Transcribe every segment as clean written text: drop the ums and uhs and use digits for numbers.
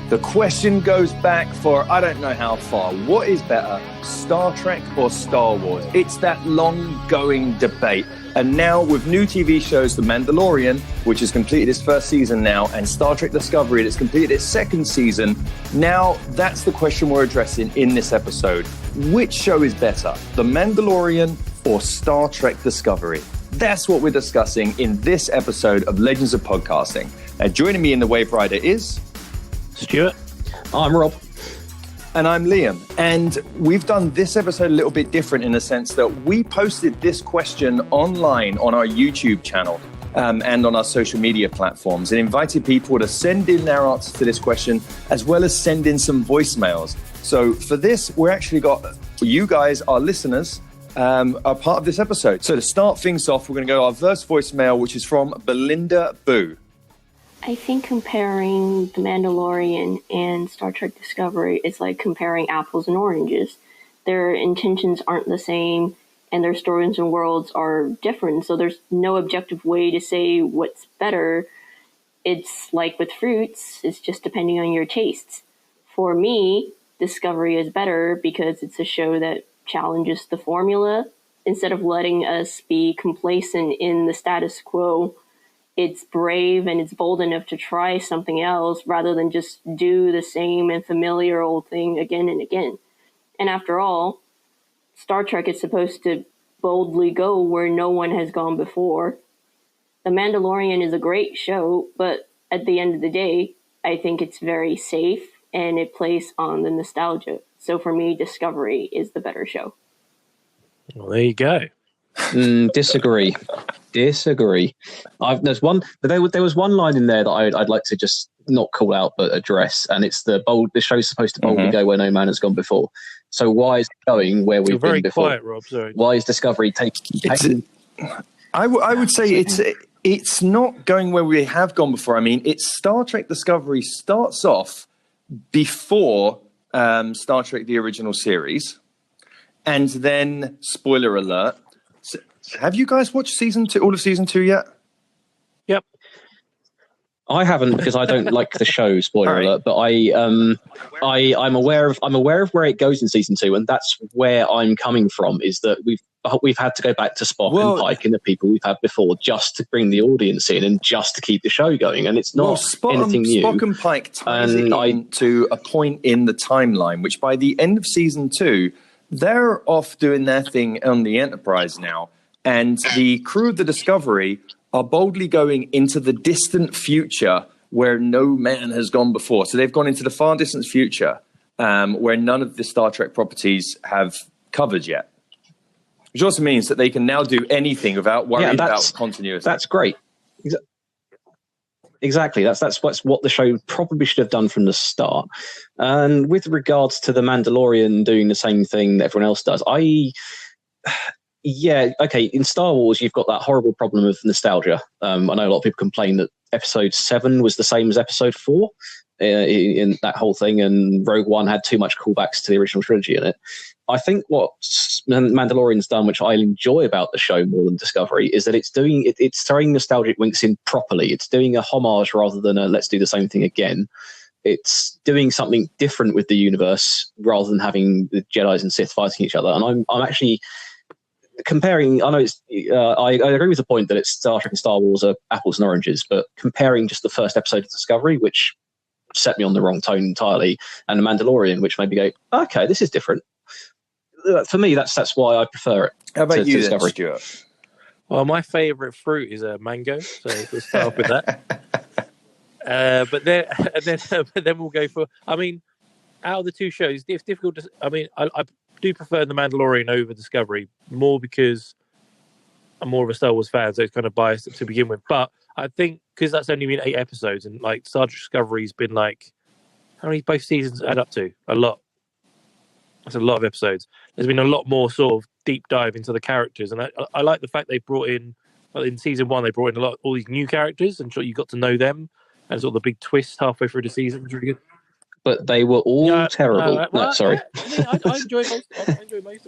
The question goes back for I don't know how far. What is better, Star Trek or Star Wars? It's that long-going debate. And now with new TV shows, The Mandalorian, which has completed its first season now, and Star Trek Discovery, that's completed its second season, now that's the question we're addressing in this episode. Which show is better, The Mandalorian or Star Trek Discovery? That's what we're discussing in this episode of Legends of Podcasting. And joining me in the waverider is... Stuart. I'm Rob. And I'm Liam. And we've done this episode a little bit different in the sense that we posted this question online on our YouTube channel and on our social media platforms and invited people to send in their answers to this question as well as send in some voicemails. So for this, we're actually got you guys, our listeners, are part of this episode. So to start things off, we're going to go to our first voicemail, which is from Belinda Boo. I think comparing The Mandalorian and Star Trek Discovery is like comparing apples and oranges. Their intentions aren't the same, and their stories and worlds are different, so there's no objective way to say what's better. It's like with fruits, it's just depending on your tastes. For me, Discovery is better because it's a show that challenges the formula. Instead of letting us be complacent in the status quo, it's brave and it's bold enough to try something else rather than just do the same and familiar old thing again and again. And after all, Star Trek is supposed to boldly go where no one has gone before. The Mandalorian is a great show, but at the end of the day, I think it's very safe and it plays on the nostalgia. So for me, Discovery is the better show. Well, there you go. Disagree. There was one line in there that I'd like to just not call out but address, and it's the show's supposed to boldly go where no man has gone before. So why is it going where we've been before? Quiet, Rob. Sorry. Why is Discovery taking? I would say it's not going where we have gone before. I mean, it's Star Trek Discovery starts off before Star Trek the original series, and then spoiler alert. Have you guys watched all of season 2 yet? Yep. I haven't because I don't like the show. Spoiler alert! But I'm aware of where it goes in season 2, and that's where I'm coming from. Is that we've had to go back to Spock and Pike and the people we've had before just to bring the audience in and just to keep the show going, and it's not anything new. Spock and Pike ties to a point in the timeline, which by the end of season 2, they're off doing their thing on the Enterprise now. And the crew of the Discovery are boldly going into the distant future where no man has gone before. So they've gone into the far distant future where none of the Star Trek properties have covered yet. Which also means that they can now do anything without worrying about continuity. That's great. Exactly. That's what the show probably should have done from the start. And with regards to The Mandalorian doing the same thing that everyone else does, in Star Wars, you've got that horrible problem of nostalgia. I know a lot of people complain that Episode 7 was the same as Episode 4 in that whole thing, and Rogue One had too much callbacks to the original trilogy in it. I think what Mandalorian's done, which I enjoy about the show more than Discovery, is that it's throwing nostalgic winks in properly. It's doing a homage rather than a let's do the same thing again. It's doing something different with the universe rather than having the Jedis and Sith fighting each other. And I'm actually comparing. I know I agree with the point that it's Star Trek and Star Wars are apples and oranges, but comparing just the first episode of Discovery, which set me on the wrong tone entirely, and The Mandalorian, which made me go, okay, this is different. For me, that's why I prefer it. How about you, Discovery. then, Stuart? Well, my favourite fruit is a mango, so let's start off with that. But then we'll go for. I mean, out of the two shows, it's difficult to. I mean, I do prefer The Mandalorian over Discovery more because I'm more of a Star Wars fan, so it's kind of biased to begin with. But I think because that's only been 8 episodes, and like Star Trek Discovery's been like, how many both seasons add up to? A lot. That's a lot of episodes. There's been a lot more sort of deep dive into the characters, and I like the fact they brought in season 1 they brought in all these new characters, and you got to know them, and sort of the big twist halfway through the season was really good. But they were all terrible. Sorry. I enjoy most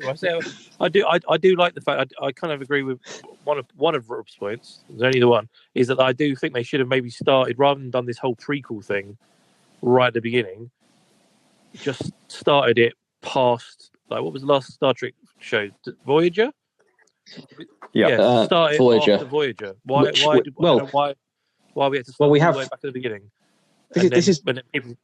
of them. I do like the fact. I kind of agree with one of Rob's points. There's only the one is that I do think they should have maybe started rather than done this whole prequel thing. right at the beginning, just started it past, like, what was the last Star Trek show? Voyager? Yeah. Started Voyager. after Voyager. I Which- don't well- know why we had to start Well, we all have- the way back at the beginning. This is When people,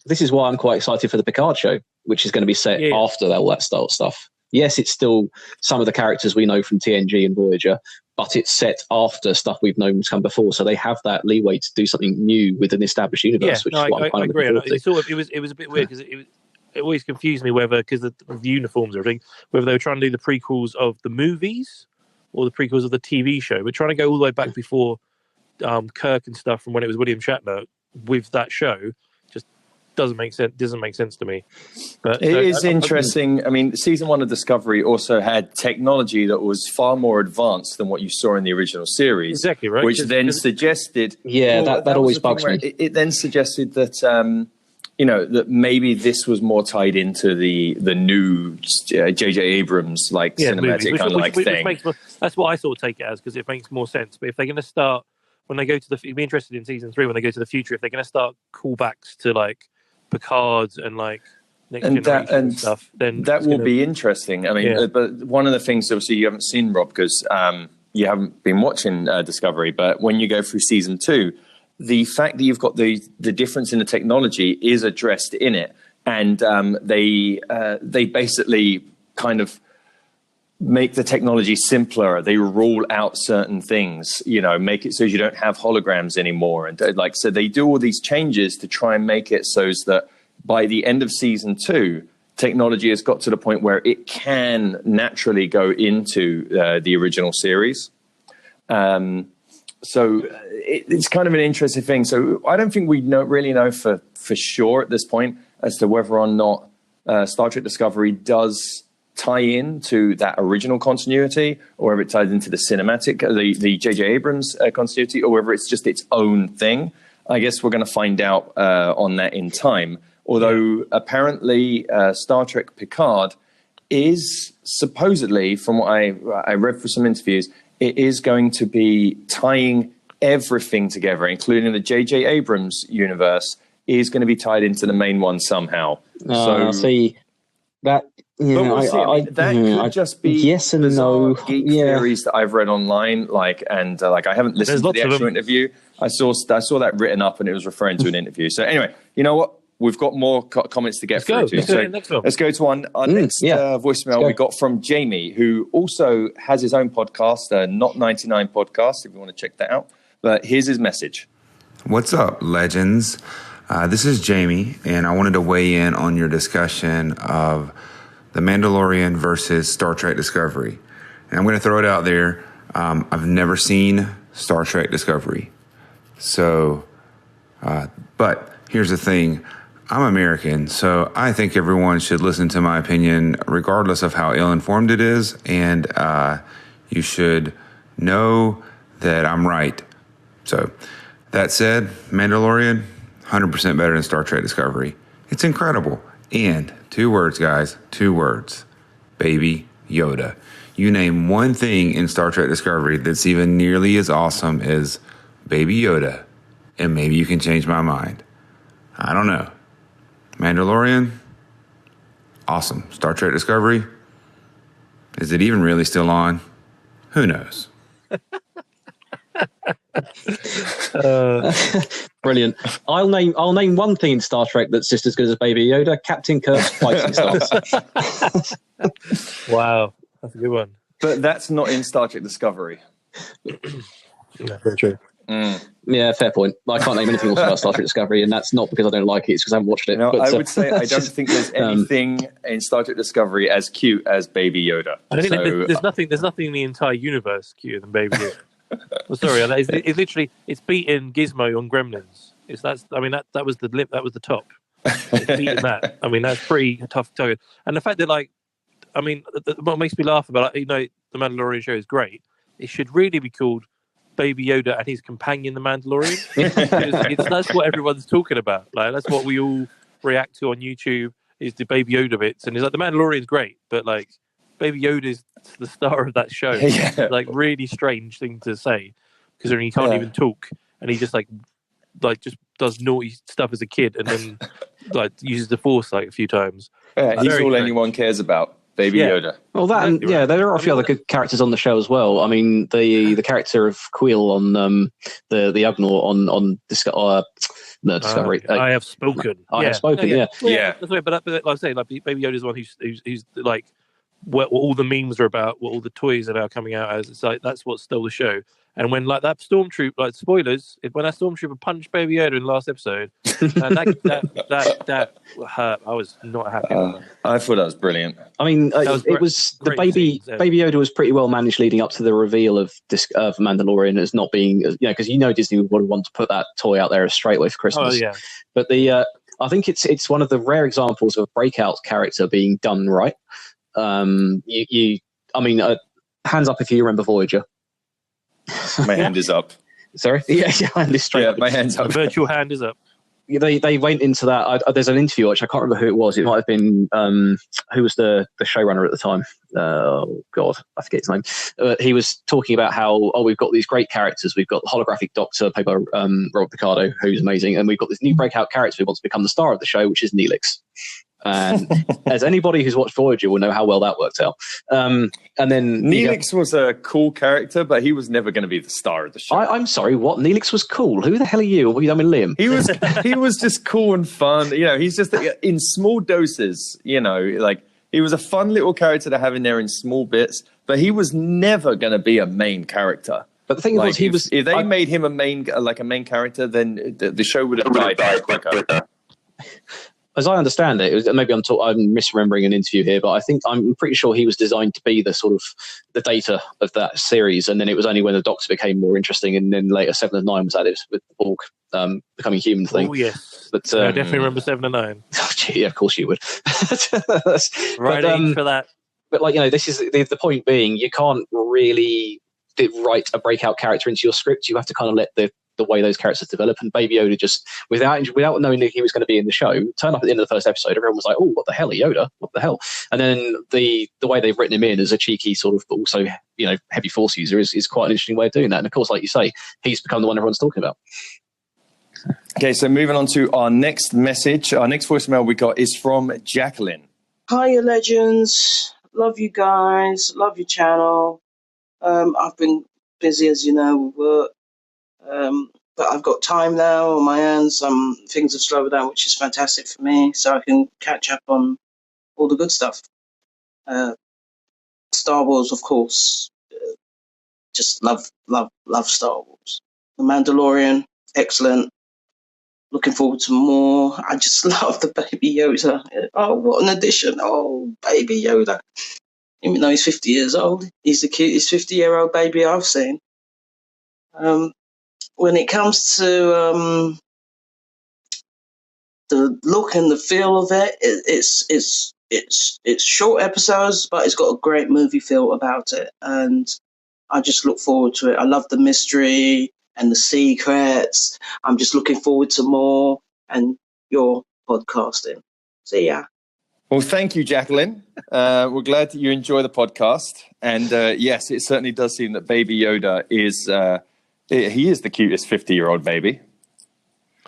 this is why I'm quite excited for the Picard show, which is going to be set Yeah. after all that style stuff. Yes, it's still some of the characters we know from TNG and Voyager, but it's set after stuff we've known to come before, so they have that leeway to do something new with an established universe, which is what I'm kind I of agree. looking And forward to. it was a bit weird because it always confused me whether, because the uniforms and everything, whether they were trying to do the prequels of the movies or the prequels of the TV show. We're trying to go all the way back before Kirk and stuff from when it was William Shatner with that show. Just doesn't make sense to me. But It is interesting. I mean, season 1 of Discovery also had technology that was far more advanced than what you saw in the original series. Exactly, right. Which then suggested... Yeah, that was always the thing bugs where me. It then suggested that, that maybe this was more tied into the new J.J. Abrams, cinematic kind of thing. That's what I sort of take it as, because it makes more sense. But if they're going to start, when they go to you'd be interested in season 3, when they go to the future, if they're going to start callbacks to, Picard and, Next Generation and stuff, then that will be interesting. I mean, but one of the things, obviously, you haven't seen, Rob, because you haven't been watching Discovery, but when you go through season 2, the fact that you've got the difference in the technology is addressed in it, and they basically kind of make the technology simpler. They rule out certain things, make it so you don't have holograms anymore, and so they do all these changes to try and make it so that by the end of season 2, technology has got to the point where it can naturally go into the original series. So it's kind of an interesting thing. So I don't think we really know for sure at this point as to whether or not Star Trek Discovery does tie in to that original continuity, or whether it ties into the cinematic, the J.J. Abrams continuity, or whether it's just its own thing. I guess we're going to find out on that in time. Although apparently Star Trek Picard is supposedly, from what I read for some interviews, it is going to be tying everything together, including the J.J. Abrams universe, is going to be tied into the main one somehow. So see that. Yeah, but we'll see. I mean, that could just be yes and bizarre no. geek theories that I've read online. I haven't listened to the actual interview. I saw that written up, and it was referring to an interview. So anyway, you know what? We've got more comments to get through. Let's go to our next voicemail we got from Jamie, who also has his own podcast, Not 99 Podcast, if you want to check that out. But here's his message. What's up, legends? This is Jamie, and I wanted to weigh in on your discussion of The Mandalorian versus Star Trek Discovery. And I'm going to throw it out there. I've never seen Star Trek Discovery. So, but here's the thing. I'm American, so I think everyone should listen to my opinion, regardless of how ill-informed it is. And you should know that I'm right. So, that said, Mandalorian, 100% better than Star Trek Discovery. It's incredible. And 2 words, guys, 2 words. Baby Yoda. You name one thing in Star Trek Discovery that's even nearly as awesome as Baby Yoda, and maybe you can change my mind. I don't know. Mandalorian, awesome. Star Trek Discovery, is it even really still on? Who knows? Brilliant. I'll name one thing in Star Trek that's just as good as Baby Yoda: Captain Kirk's fighting stance. Wow, that's a good one. But that's not in Star Trek Discovery. Yeah, very true. Yeah, fair point. I can't name anything else about Star Trek Discovery, and that's not because I don't like it; it's because I haven't watched it. I would say I don't think there's anything in Star Trek Discovery as cute as Baby Yoda. I don't think there's nothing in the entire universe cuter than Baby Yoda. Well, sorry, it's literally beating Gizmo on Gremlins. That was the top. It's beating that. I mean, that's pretty tough target. And the fact that what makes me laugh about the Mandalorian show is great. It should really be called Baby Yoda and his companion, the Mandalorian. That's what everyone's talking about. That's what we all react to on YouTube is the Baby Yoda bits, and it's the Mandalorian's great, but Baby Yoda is the star of that show. Yeah. Really strange thing to say, because he can't even talk, and he just like just does naughty stuff as a kid, and then like uses the Force like a few times. Yeah, he's Very all strange. anyone cares about. Baby Yeah. Yoda. Well, that and, Exactly right. there are a few other good characters on the show as well. I mean, the character of Quill on the Ugnaught on Discovery. I have spoken. I have spoken. Yeah. That's right. But like I say, like Baby Yoda is one who's like what all the memes are about, what all the toys are now coming out as. It's like that's what stole the show. And when like that stormtrooper, like spoilers, when that stormtrooper punched Baby Yoda in the last episode, that hurt. I was not happy. I thought that was brilliant. I mean, it was the Baby Yoda was pretty well managed leading up to the reveal of Mandalorian as not being, because Disney would want to put that toy out there straight away for Christmas. Oh yeah. But I think it's one of the rare examples of a breakout character being done right. Hands up if you remember Voyager. My hand is up. Sorry? Yeah, hand is straight up. My hand's up. The virtual hand is up. They went into that. There's an interview, which I can't remember who it was. It might have been, who was the showrunner at the time? Oh, God, I forget his name. He was talking about how, we've got these great characters. We've got the holographic Doctor, played by Robert Picardo, who's amazing. And we've got this new breakout character who wants to become the star of the show, which is Neelix. And as anybody who's watched Voyager will know how well that worked out. And then Neelix was a cool character, but he was never going to be the star of the show. I'm sorry, what? Neelix was cool. Who the hell are you? What have you done with Liam? He was just cool and fun. He's just in small doses. Like he was a fun little character to have in there in small bits, but he was never going to be a main character. But the thing was, if they made him a main character, then the show would have died quicker. As I understand it, maybe I'm misremembering an interview here, but I'm pretty sure he was designed to be the sort of the Data of that series, and then it was only when the Doctor became more interesting, and then later 7 and 9 was added with the Borg becoming human thing. Oh yes, but I definitely remember 7 and 9. Oh, gee, yeah, of course you would. Right age for that. But this is the point being, you can't really write a breakout character into your script. You have to kind of let the way those characters develop, and Baby Yoda just without knowing that he was going to be in the show, turned up at the end of the first episode. Everyone was like, "Oh, what the hell, Yoda? What the hell?" And then the way they've written him in as a cheeky sort of, but also heavy Force user is quite an interesting way of doing that. And of course, like you say, he's become the one everyone's talking about. Okay, so moving on to our next message. Our next voicemail we got is from Jacqueline. Hiya, legends. Love you guys. Love your channel. I've been busy, as you know, with work. But I've got time now on my hands. Things have slowed down, which is fantastic for me, so I can catch up on all the good stuff. Star Wars, of course. Just love Star Wars. The Mandalorian, excellent. Looking forward to more. I just love the Baby Yoda. Oh, what an addition. Oh, Baby Yoda. Even though he's 50 years old, he's the cutest 50-year-old baby I've seen. When it comes to the look and the feel of it, it's short episodes, but it's got a great movie feel about it, and I just look forward to it. I love the mystery and the secrets. I'm just looking forward to more and your podcasting. See ya. Well, thank you, Jacqueline. We're glad that you enjoy the podcast, and yes, it certainly does seem that Baby Yoda is. He is the cutest 50-year-old baby.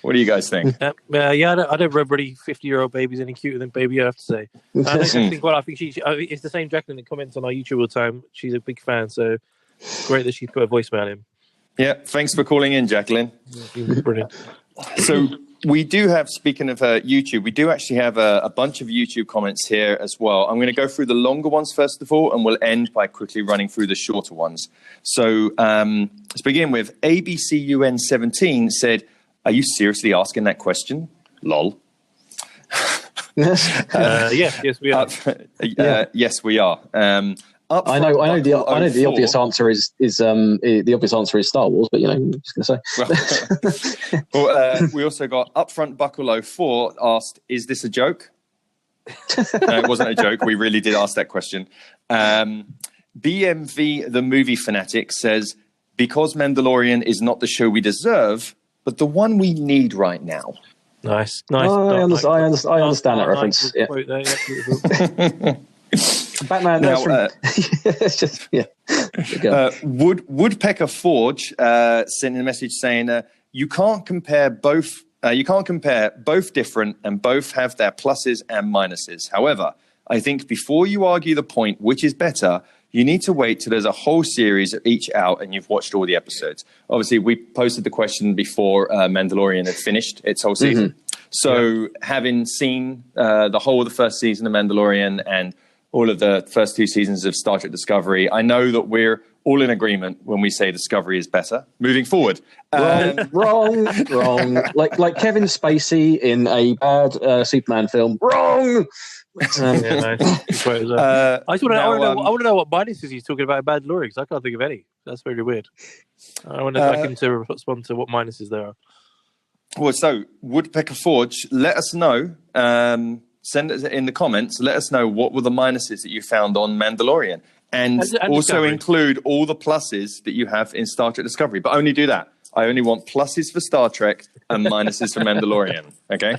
What do you guys think? I don't remember any 50-year-old babies any cuter than Baby Yoda, I have to say. I think it's the same Jacqueline that comments on our YouTube all the time. She's a big fan, so it's great that she put a voicemail in. Yeah, thanks for calling in, Jacqueline. Brilliant. So we do have, speaking of YouTube, we do actually have a bunch of YouTube comments here as well. I'm going to go through the longer ones first of all, and we'll end by quickly running through the shorter ones. So let's begin with ABCUN17 said, "Are you seriously asking that question? Lol." Yes, we are. Yes, we are. I know. The obvious answer is the obvious answer is Star Wars, but I'm just going to say. Well, we also got Upfront Buckle 04 asked, "Is this a joke?" No, it wasn't a joke. We really did ask that question. BMV, the movie fanatic, says, "Because Mandalorian is not the show we deserve, but the one we need right now." Nice. Oh, I understand that reference. Yeah. Batman. Now, it's just Woodpecker Forge sent in a message saying, you can't compare both. You can't compare both different, and both have their pluses and minuses. However, I think before you argue the point which is better, you need to wait till there's a whole series of each out and you've watched all the episodes. Obviously, we posted the question before Mandalorian had finished its whole season. So having seen the whole of the first season of Mandalorian and all of the first 2 seasons of Star Trek Discovery, I know that we're all in agreement when we say Discovery is better. Moving forward. Wrong. Like Kevin Spacey in a bad Superman film. Wrong! I just want to know what minuses he's talking about in Mandalorian, because I can't think of any. That's very weird. I want him to respond to what minuses there are. Well, so Woodpecker Forge, let us know. Send it in the comments. Let us know what were the minuses that you found on Mandalorian, and also Discovery. Include all the pluses that you have in Star Trek Discovery. But only do that. I only want pluses for Star Trek and minuses for Mandalorian. Okay.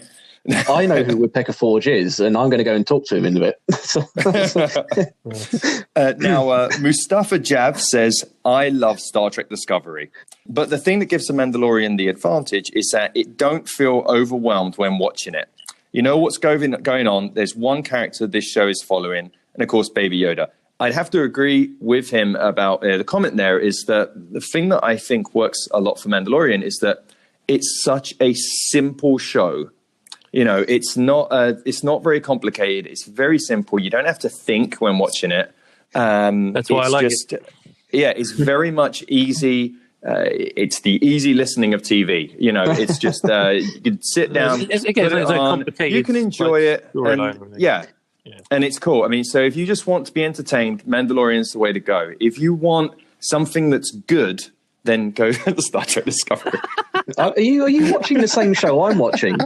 I know who Woodpecker Forge is, and I'm going to go and talk to him in a bit. Now, Mustafa Jav says, I love Star Trek Discovery. But the thing that gives The Mandalorian the advantage is that it don't feel overwhelmed when watching it. You know what's going on. There's one character this show is following, and of course, Baby Yoda. I'd have to agree with him about the comment there is that the thing that I think works a lot for Mandalorian is that it's such a simple show. You know, it's not very complicated. It's very simple. You don't have to think when watching it. That's why I like it. Yeah, it's very much easy. It's the easy listening of TV. You know, it's just you can sit down, it's complicated. You can enjoy it. And it's cool. I mean, so if you just want to be entertained, Mandalorian's the way to go. If you want something that's good, then go to Star Trek Discovery. Are you watching the same show I'm watching?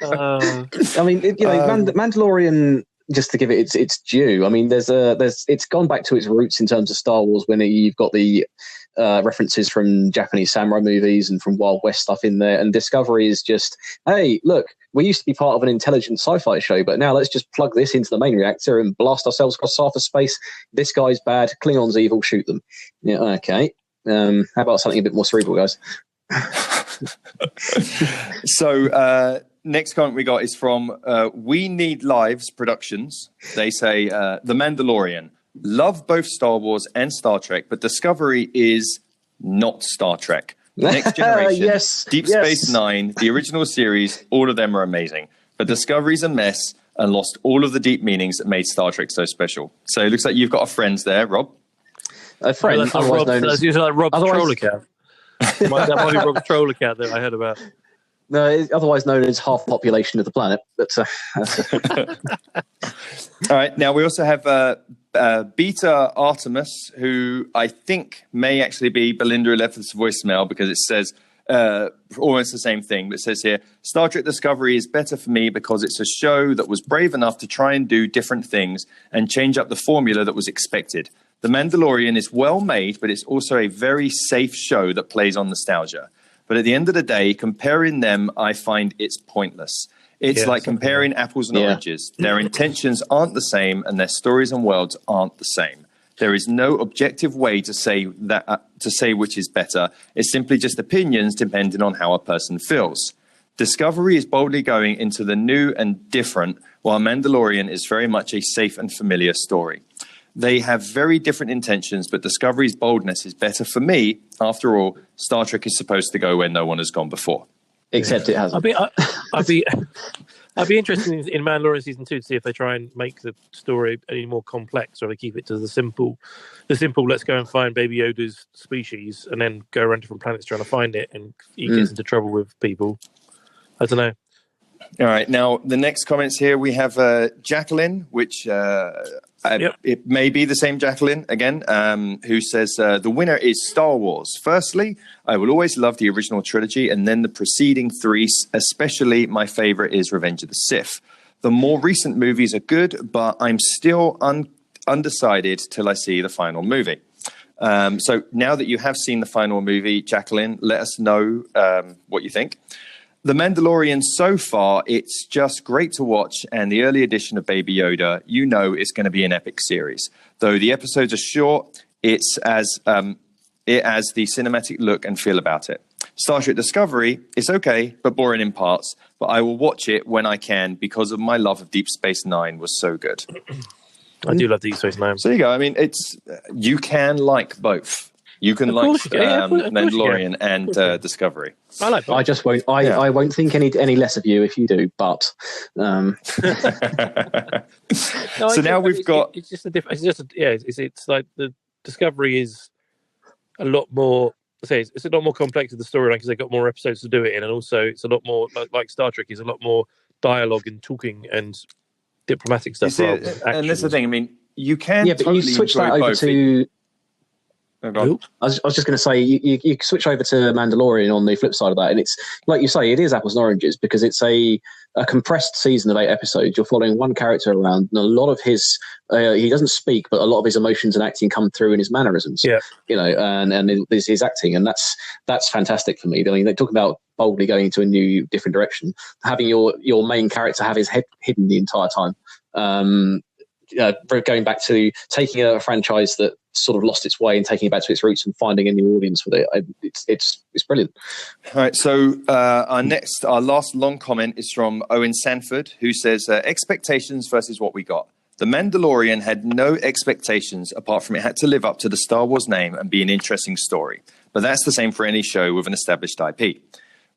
I mean, Mandalorian. Just to give it its due, I mean, it's gone back to its roots in terms of Star Wars when you've got the references from Japanese samurai movies and from Wild West stuff in there, and Discovery is just, hey, look, we used to be part of an intelligent sci-fi show, but now let's just plug this into the main reactor and blast ourselves across half of space. This guy's bad, Klingons evil, shoot them. Yeah, okay. How about something a bit more cerebral, guys? So next comment we got is from We Need Lives Productions. They say, The Mandalorian. Love both Star Wars and Star Trek, but Discovery is not Star Trek. The Next Generation, Deep Space Nine, the original series, all of them are amazing. But Discovery's a mess and lost all of the deep meanings that made Star Trek so special. So it looks like you've got a friend there, Rob. A friend? That's like Rob's troll account. That might be Rob's troll account that I heard about. No, otherwise known as half population of the planet. But all right. Now we also have Beta Artemis, who I think may actually be Belinda 11th's voicemail, because it says almost the same thing. But it says here, Star Trek Discovery is better for me because it's a show that was brave enough to try and do different things and change up the formula that was expected. The Mandalorian is well made, but it's also a very safe show that plays on nostalgia. But at the end of the day, comparing them, I find it's pointless. It's like comparing apples and oranges. Their intentions aren't the same, and their stories and worlds aren't the same. There is no objective way to say which is better. It's simply just opinions depending on how a person feels. Discovery is boldly going into the new and different, while Mandalorian is very much a safe and familiar story. They have very different intentions, but Discovery's boldness is better for me. After all, Star Trek is supposed to go where no one has gone before. Except it hasn't. I'd be interested in Mandalorian season 2 to see if they try and make the story any more complex, or they keep it to the simple. Let's go and find Baby Yoda's species, and then go around different planets trying to find it, and he gets into trouble with people. I don't know. All right. Now the next comments here we have Jacqueline, which. It may be the same Jacqueline again, who says, the winner is Star Wars. Firstly, I will always love the original trilogy, and then the preceding 3, especially my favorite is Revenge of the Sith. The more recent movies are good, but I'm still undecided till I see the final movie. So now that you have seen the final movie, Jacqueline, let us know what you think. The Mandalorian so far, it's just great to watch, and the early edition of Baby Yoda, you know, is going to be an epic series. Though the episodes are short, it has the cinematic look and feel about it. Star Trek Discovery is okay, but boring in parts. But I will watch it when I can because of my love of Deep Space Nine was so good. I do love Deep Space Nine. So there you go. I mean, you can like both. You can like Mandalorian and Discovery. I like both. I just won't. I won't think any less of you if you do. But So now we've got. It's just a different. It's like the Discovery is a lot more. It's a lot more complex with the storyline because they've got more episodes to do it in, and also it's a lot more like Star Trek is a lot more dialogue and talking and diplomatic stuff. See, and that's the thing. I mean, you can. Yeah, but you switch that over to. Oh, I was just going to say you switch over to Mandalorian on the flip side of that, and it's like you say, it is apples and oranges because it's a compressed season of 8 episodes. You're following one character around, and a lot of his he doesn't speak, but a lot of his emotions and acting come through in his mannerisms. Yeah, and his acting, and that's fantastic for me. I mean, they talk about boldly going into a new, different direction, having your main character have his head hidden the entire time. Going back to taking a franchise that sort of lost its way and taking it back to its roots and finding a new audience with it, it's brilliant. All right, so our last long comment is from Owen Sanford, who says, expectations versus what we got. The Mandalorian had no expectations apart from it had to live up to the Star Wars name and be an interesting story. But that's the same for any show with an established IP,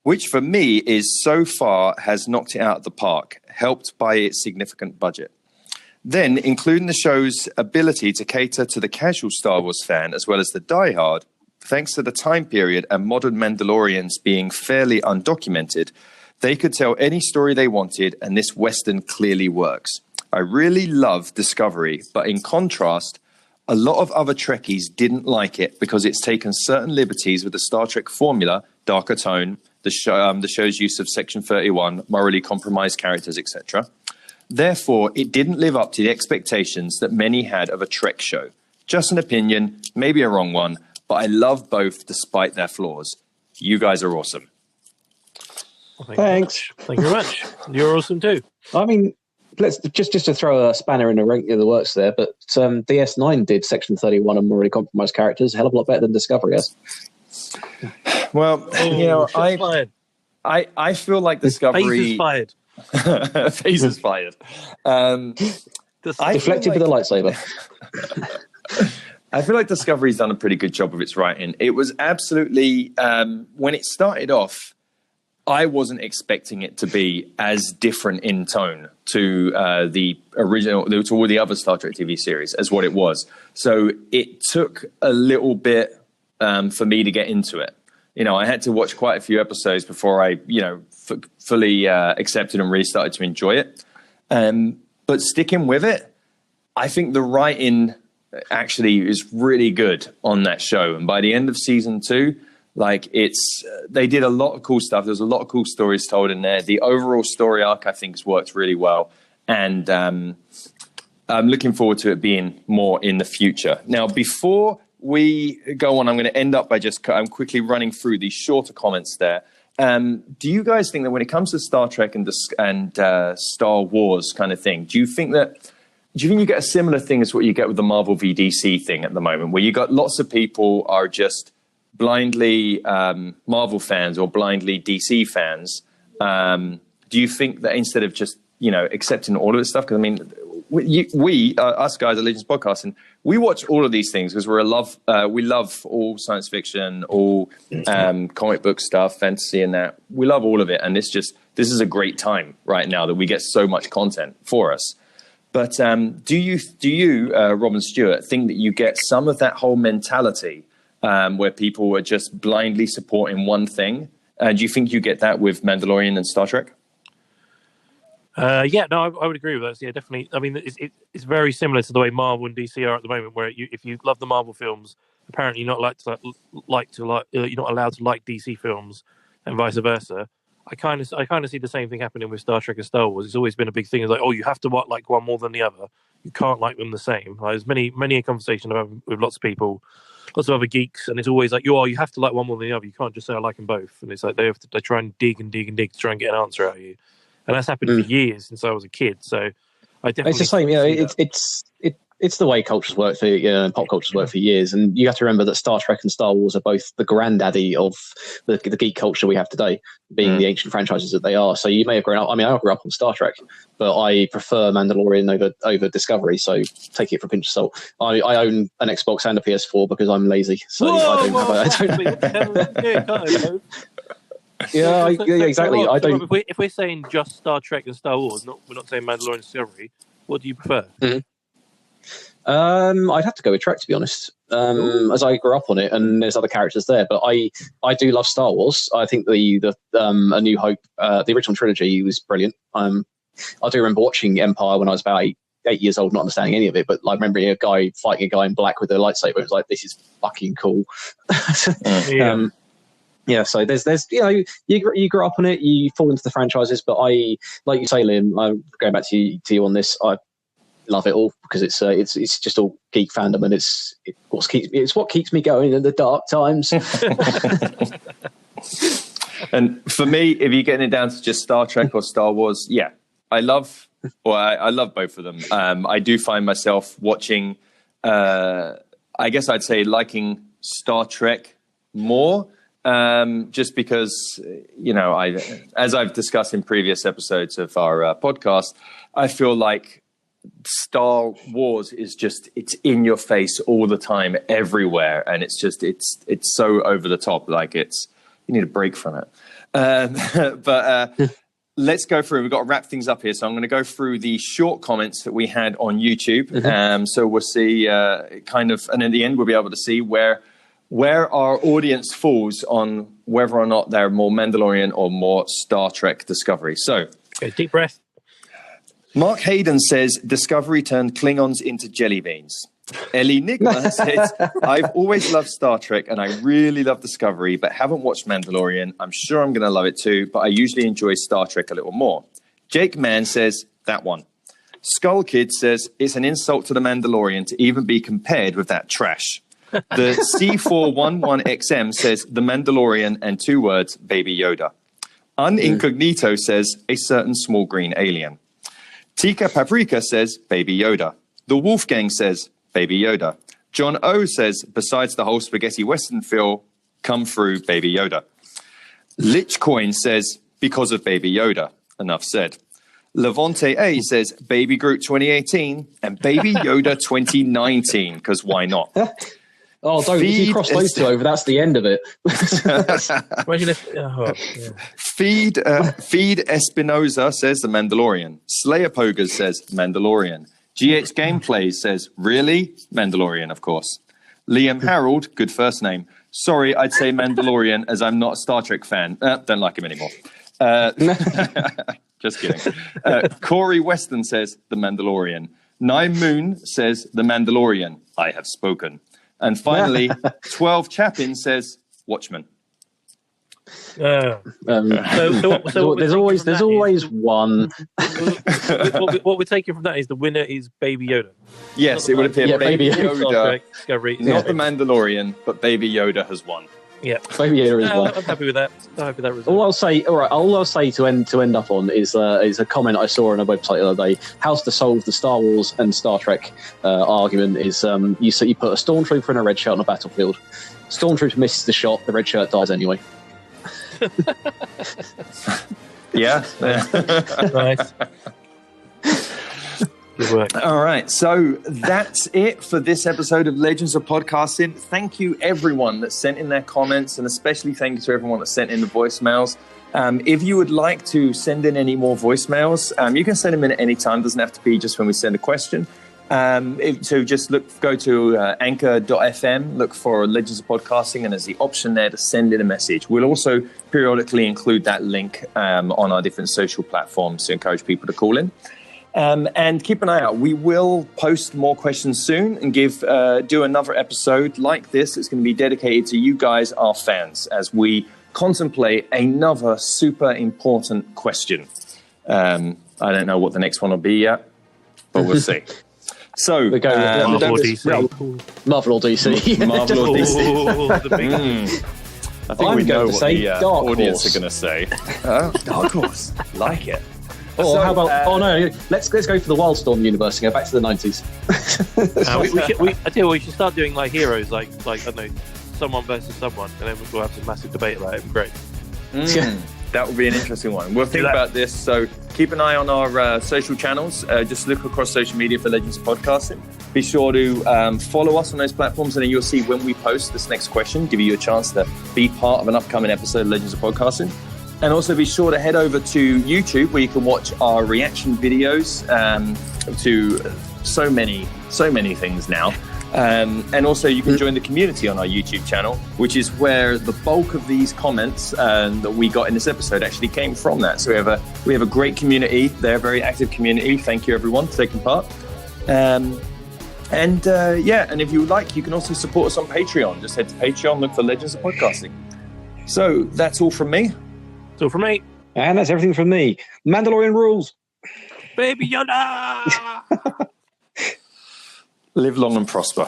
which for me is so far has knocked it out of the park, helped by its significant budget. Then, including the show's ability to cater to the casual Star Wars fan as well as the diehard, thanks to the time period and modern Mandalorians being fairly undocumented, they could tell any story they wanted, and this Western clearly works. I really love Discovery, but in contrast, a lot of other Trekkies didn't like it because it's taken certain liberties with the Star Trek formula, darker tone, the show's use of Section 31, morally compromised characters, etc. Therefore, it didn't live up to the expectations that many had of a Trek show. Just an opinion, maybe a wrong one, but I love both despite their flaws. You guys are awesome. Well, Thanks. Thank you very much. You're awesome too. I mean, let's just to throw a spanner in the works there, but DS9 did Section 31 and morally compromised characters a hell of a lot better than Discovery has. Well, I feel like Discovery... Phaser's fired. Phaser's fired. Deflected with a lightsaber. I feel like Discovery's done a pretty good job of its writing. It was absolutely... when it started off, I wasn't expecting it to be as different in tone to the original, to all the other Star Trek TV series as what it was. So it took a little bit for me to get into it. You know, I had to watch quite a few episodes before I, fully accepted and really started to enjoy it. But sticking with it, I think the writing actually is really good on that show. And by the end of season 2, they did a lot of cool stuff. There's a lot of cool stories told in there. The overall story arc, I think, has worked really well. And I'm looking forward to it being more in the future. Now, before we go on, I'm going to end up by just quickly running through these shorter comments there. Do you guys think that when it comes to Star Trek and Star Wars kind of thing, do you think you get a similar thing as what you get with the Marvel v DC thing at the moment, where you got lots of people are just blindly Marvel fans or blindly DC fans? Do you think that instead of just accepting all of this stuff, because I mean, we us guys at Legends Podcasting, we watch all of these things because we love all science fiction, all comic book stuff, fantasy, and that. We love all of it, and this is a great time right now that we get so much content for us. But do you, Rob and Stuart, think that you get some of that whole mentality where people are just blindly supporting one thing? Do you think you get that with Mandalorian and Star Trek? I would agree with that. Yeah, definitely. I mean, it's very similar to the way Marvel and DC are at the moment, where if you love the Marvel films, apparently you're not you're not allowed to like DC films, and vice versa. I kind of see the same thing happening with Star Trek and Star Wars. It's always been a big thing. It's like, you have to like one more than the other. You can't like them the same. There's many a conversation I've had with lots of people, lots of other geeks, and it's always like, you have to like one more than the other. You can't just say I like them both. And it's like they try and dig to try and get an answer out of you. And that's happened for years since I was a kid. So I definitely... It's the same, It's the way cultures work pop cultures work for years, and you have to remember that Star Trek and Star Wars are both the granddaddy of the geek culture we have today, being the ancient franchises that they are. So you may have grown up. I mean, I grew up on Star Trek, but I prefer Mandalorian over Discovery. So take it for a pinch of salt. I own an Xbox and a PS4 because I'm lazy. So I don't. Yeah, exactly. I don't. If we're saying just Star Trek and Star Wars, we're not saying Mandalorian and Discovery. What do you prefer? Mm-hmm. I'd have to go with Trek, to be honest, as I grew up on it, and there's other characters there. But I do love Star Wars. I think the A New Hope, the original trilogy, was brilliant. I do remember watching Empire when I was about 8 years old, not understanding any of it, but like remembering a guy fighting a guy in black with a lightsaber. It was like, this is fucking cool. Yeah, so there's you grow up on it, you fall into the franchises, but I, like you say, Liam, I'm going back to you on this. I love it all because it's just all geek fandom, and it's what keeps me going in the dark times. And for me, if you're getting it down to just Star Trek or Star Wars, yeah, I love both of them. I do find myself watching. I guess I'd say liking Star Trek more. Just because, as I've discussed in previous episodes of our podcast, I feel like Star Wars is just, it's in your face all the time, everywhere. And it's just, it's so over the top. Like you need a break from it. But let's go through. We've got to wrap things up here. So I'm going to go through the short comments that we had on YouTube. Mm-hmm. So we'll see and in the end, we'll be able to see where our audience falls on whether or not they're more Mandalorian or more Star Trek Discovery. So, okay, deep breath. Mark Hayden says Discovery turned Klingons into jelly beans. Elinigma says, I've always loved Star Trek and I really love Discovery, but haven't watched Mandalorian. I'm sure I'm going to love it too, but I usually enjoy Star Trek a little more. Jake Mann says, that one. Skull Kid says, it's an insult to the Mandalorian to even be compared with that trash. The C411XM says, The Mandalorian, and 2 words, Baby Yoda. Unincognito says, a certain small green alien. Tika Paprika says, Baby Yoda. The Wolfgang says, Baby Yoda. John O says, besides the whole spaghetti western feel, come through, Baby Yoda. Lichcoin says, because of Baby Yoda. Enough said. Levante A says, Baby Groot 2018 and Baby Yoda 2019, because why not? Oh, don't! If you cross those two over, that's the end of it. Imagine if. Oh, yeah. Feed Espinoza says The Mandalorian. Slayer Pogers says Mandalorian. GH Gameplays says, really? Mandalorian, of course. Liam Harold, good first name. Sorry, I'd say Mandalorian as I'm not a Star Trek fan. Don't like him anymore. Just kidding. Corey Weston says The Mandalorian. Nye Moon says The Mandalorian. I have spoken. And finally, 12 Chapin says Watchmen. So there's always one. What we're taking from that is the winner is Baby Yoda. Yes, it would appear Baby Yoda, Discovery, not the Mandalorian, but Baby Yoda has won. Yeah, Baby Yoda is one. I'm happy with that. Result. All I'll say to end up on is a comment I saw on a website the other day. How to solve the Star Wars and Star Trek argument is you put a stormtrooper in a red shirt on a battlefield. Stormtrooper misses the shot, the red shirt dies anyway. Yeah. Nice. Good work. All right, so that's it for this episode of Legends of Podcasting. Thank you, everyone that sent in their comments, and especially thank you to everyone that sent in the voicemails. If you would like to send in any more voicemails, you can send them in at any time. It doesn't have to be just when we send a question. So just go to anchor.fm, look for Legends of Podcasting, and there's the option there to send in a message. We'll also periodically include that link on our different social platforms to encourage people to call in. And keep an eye out. We will post more questions soon and do another episode like this. It's going to be dedicated to you guys, our fans, as we contemplate another super important question. I don't know what the next one will be yet, but we'll see. So, Marvel or DC. Marvel or DC. Marvel or DC. Oh, I think we know what the audience are going to say. Dark Horse. Like it. Or So, how about? Oh no, let's go for the Wildstorm universe and go back to the 90s. I tell you what, we should start doing like heroes, like I don't know, someone versus someone, and then we'll have some massive debate about it. It'd be great. That would be an interesting one. We'll think about this. So keep an eye on our social channels. Just look across social media for Legends of Podcasting. Be sure to follow us on those platforms, and then you'll see when we post this next question, give you a chance to be part of an upcoming episode of Legends of Podcasting. And also be sure to head over to YouTube, where you can watch our reaction videos to so many things now. And also you can join the community on our YouTube channel, which is where the bulk of these comments that we got in this episode actually came from that. So we have a great community. They're a very active community. Thank you everyone for taking part. And if you would like, you can also support us on Patreon. Just head to Patreon, look for Legends of Podcasting. So that's all from me. So for me, And that's everything from me. Mandalorian rules. Baby Yoda. Live long and prosper.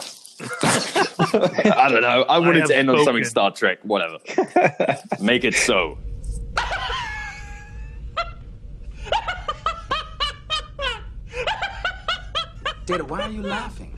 I don't know. I wanted to end on something Star Trek. Whatever. Make it so. Data, why are you laughing?